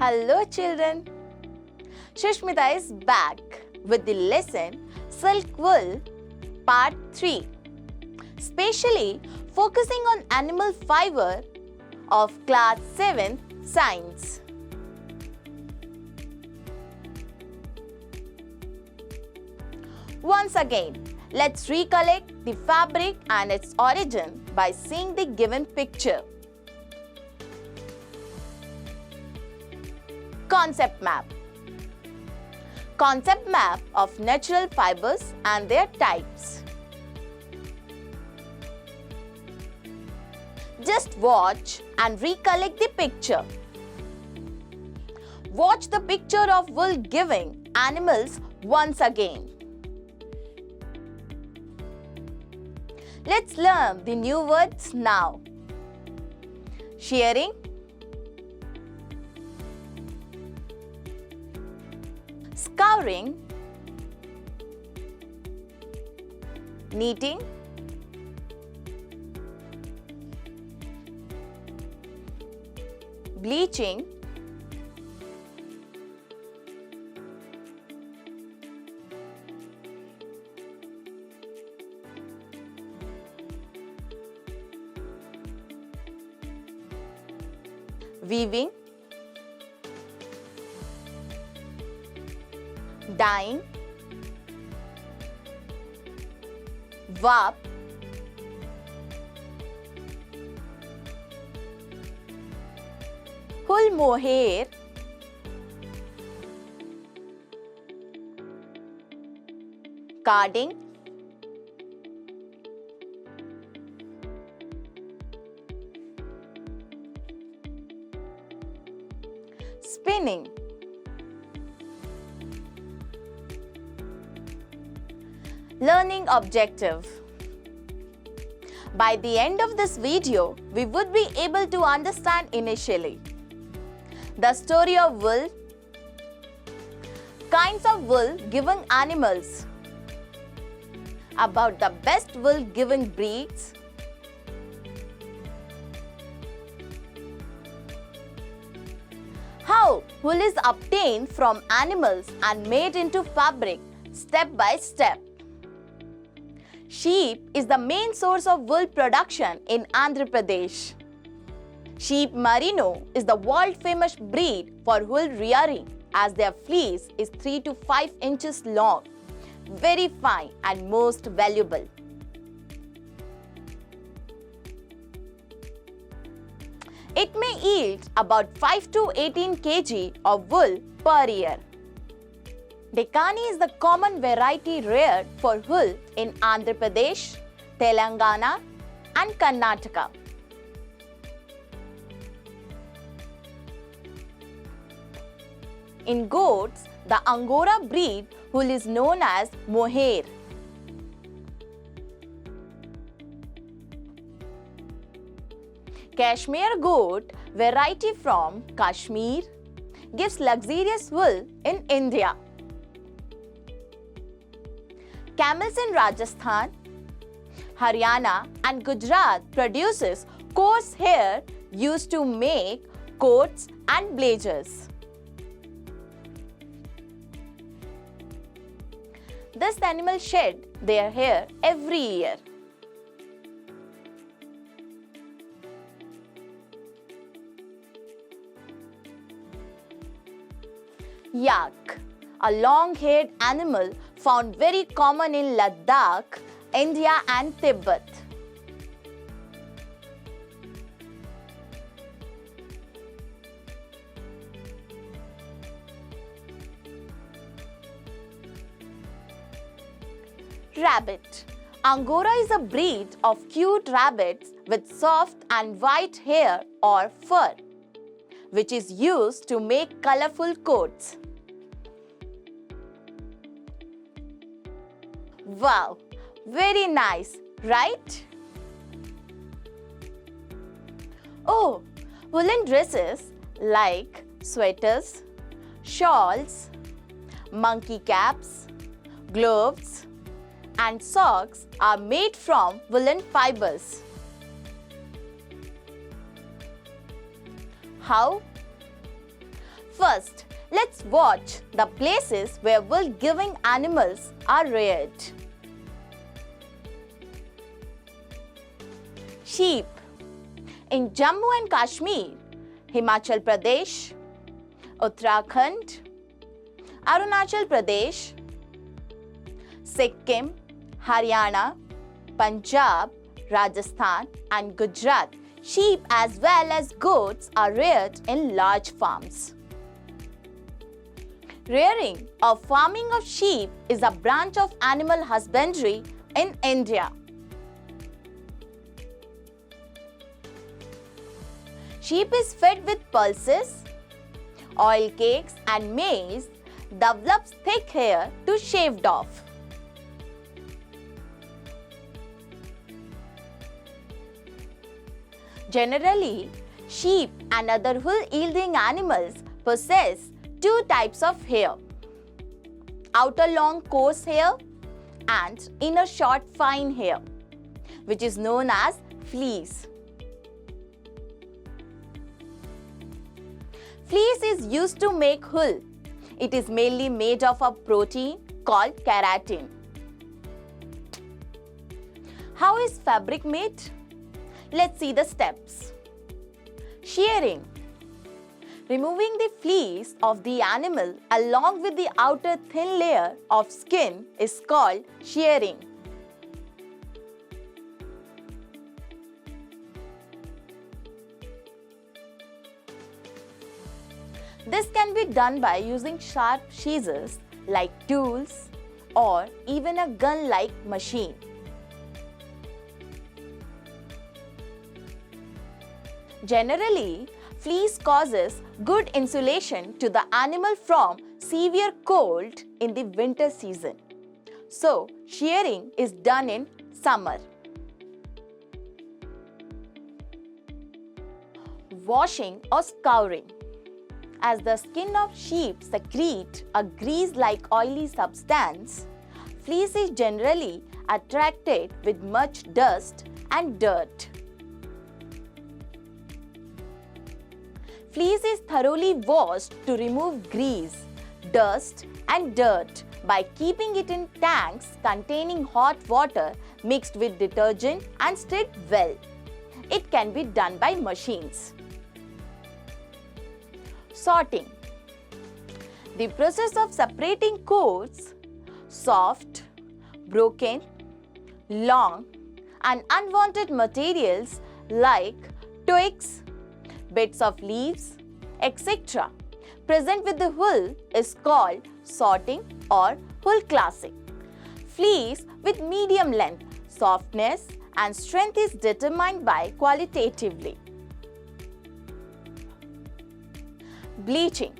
Hello children! Shushmita is back with the lesson Silk Wool Part 3, specially focusing on animal fiber of Class 7 Science. Once again, let's recollect the fabric and its origin by seeing the given picture. Concept map. Concept map of natural fibers and their types. Just watch and recollect the picture. Watch the picture of wool giving animals once again. Let's learn the new words now. Shearing, scouring, knitting, bleaching, weaving, dyeing, warp, wool mohair, carding, spinning, learning objective. By the end of this video, we would be able to understand initially the story of wool, kinds of wool giving animals, about the best wool giving breeds, how wool is obtained from animals and made into fabric step by step. Sheep is the main source of wool production in Andhra Pradesh. Sheep merino is the world-famous breed for wool rearing, as their fleece is 3 to 5 inches long, very fine and most valuable. It may yield about 5 to 18 kg of wool per year. Deccani is the common variety reared for wool in Andhra Pradesh, Telangana and Karnataka. In goats, the Angora breed wool is known as mohair. Cashmere goat variety from Kashmir gives luxurious wool in India. Camels in Rajasthan, Haryana and Gujarat produces coarse hair used to make coats and blazers. This animal shed their hair every year. Yak, a long-haired animal found very common in Ladakh, India and Tibet. Rabbit. Angora is a breed of cute rabbits with soft and white hair or fur, which is used to make colorful coats. Wow, very nice, right? Oh, woolen dresses like sweaters, shawls, monkey caps, gloves, and socks are made from woolen fibers. How? First, let's watch the places where wool-giving animals are reared. Sheep. In Jammu and Kashmir, Himachal Pradesh, Uttarakhand, Arunachal Pradesh, Sikkim, Haryana, Punjab, Rajasthan and Gujarat, sheep as well as goats are reared in large farms. Rearing or farming of sheep is a branch of animal husbandry in India. Sheep is fed with pulses, oil cakes and maize, develops thick hair to shaved off. Generally, sheep and other wool-yielding animals possess two types of hair: outer long coarse hair and inner short fine hair, which is known as fleece. Fleece is used to make wool. It is mainly made of a protein called keratin. How is fabric made? Let's see the steps. Shearing. Removing the fleece of the animal along with the outer thin layer of skin is called shearing. This can be done by using sharp scissors like tools or even a gun-like machine. Generally, fleece causes good insulation to the animal from severe cold in the winter season. So, shearing is done in summer. Washing or scouring. As the skin of sheep secrete a grease-like oily substance, fleece is generally attracted with much dust and dirt. Fleece is thoroughly washed to remove grease, dust and dirt by keeping it in tanks containing hot water mixed with detergent and stirred well. It can be done by machines. Sorting. The process of separating coarse, soft, broken, long and unwanted materials like twigs, bits of leaves, etc. present with the wool is called sorting or wool classing. Fleece with medium length, softness and strength is determined by qualitatively. Bleaching.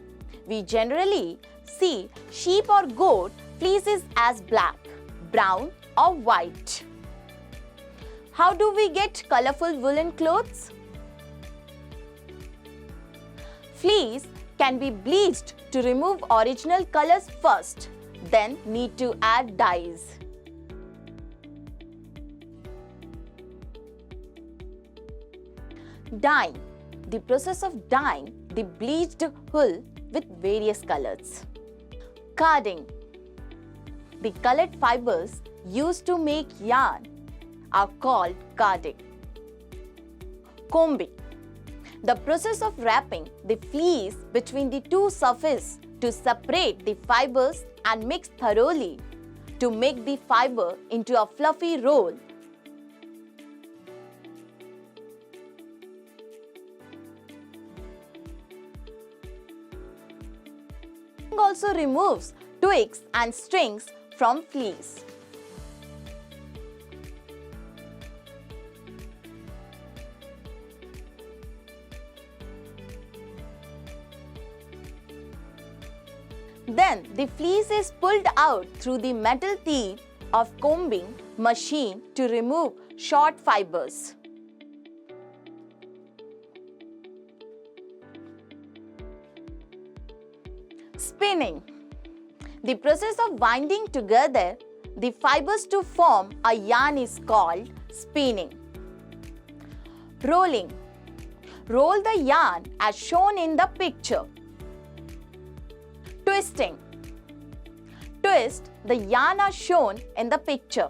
We generally see sheep or goat fleeces as black, brown or white. How do we get colorful woolen clothes? Fleece can be bleached to remove original colors first, then need to add dyes. Dyeing. The process of dyeing the bleached wool with various colors. Carding. The colored fibers used to make yarn are called carding. Combing. The process of wrapping the fleece between the two surfaces to separate the fibers and mix thoroughly to make the fiber into a fluffy roll. Also removes twigs and strings from fleece. Then the fleece is pulled out through the metal teeth of combing machine to remove short fibers. Spinning. The process of winding together the fibers to form a yarn is called spinning. Rolling. Roll the yarn as shown in the picture. Twisting. Twist the yarn as shown in the picture.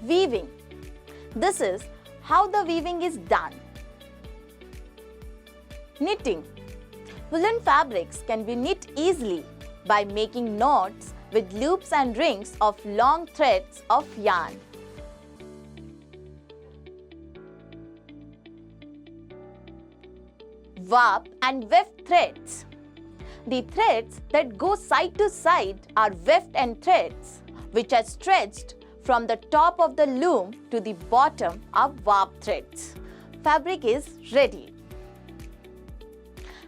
Weaving. This is how the weaving is done. Knitting. Woolen fabrics can be knit easily by making knots with loops and rings of long threads of yarn. Warp and weft threads. The threads that go side to side are weft end threads, which are stretched from the top of the loom to the bottom are warp threads. Fabric is ready.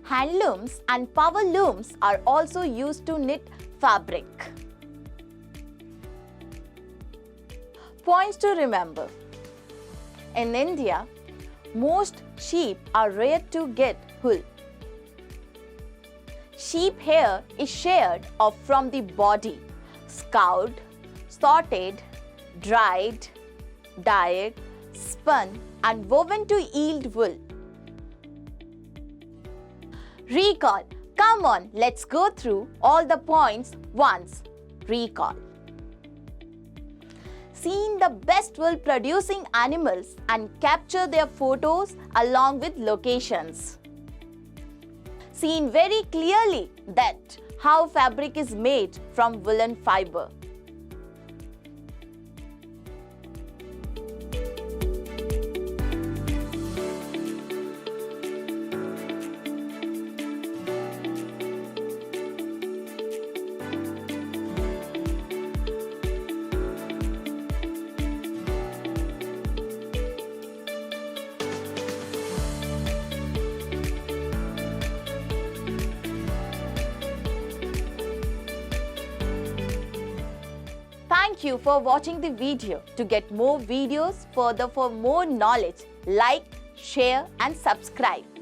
Hand looms and power looms are also used to knit fabric. Points to remember. In India, most sheep are reared to get wool. Sheep hair is sheared off from the body, scoured, sorted, dried, dyed, spun and woven to yield wool. Recall. Come on, let's go through all the points once. Recall. Seen the best wool producing animals and capture their photos along with locations. Seen very clearly that how fabric is made from woolen fiber. Thank you for watching the video. To get more videos further for more knowledge, like, share and subscribe.